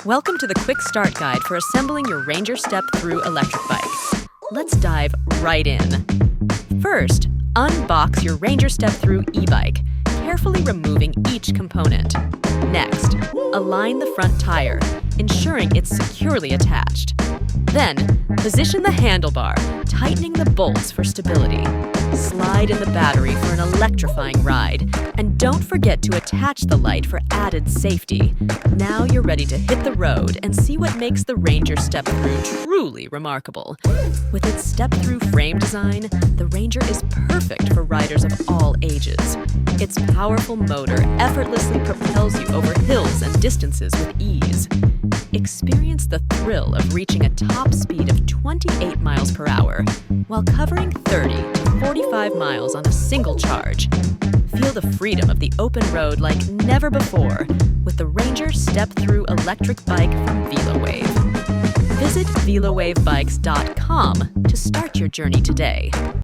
Welcome to the quick start guide for assembling your Ranger Step-Through electric bike. Let's dive right in. First, unbox your Ranger Step-Through e-bike, carefully removing each component. Next, align the front tire, ensuring it's securely attached. Then, position the handlebar, tightening the bolts for stability. Slide in the battery for an electrifying ride, and don't forget to attach the light for added safety. Now you're ready to hit the road and see what makes the Ranger Step-Through truly remarkable. With its step-through frame design, the Ranger is perfect for riders of all ages. Its powerful motor effortlessly propels you over hills and distances with ease. Experience the thrill of reaching a top speed of 28 miles per hour while covering 30 to 45 miles on a single charge. Feel the freedom of the open road like never before with the Ranger Step-Through electric bike from Velowave. Visit velowavebikes.com to start your journey today.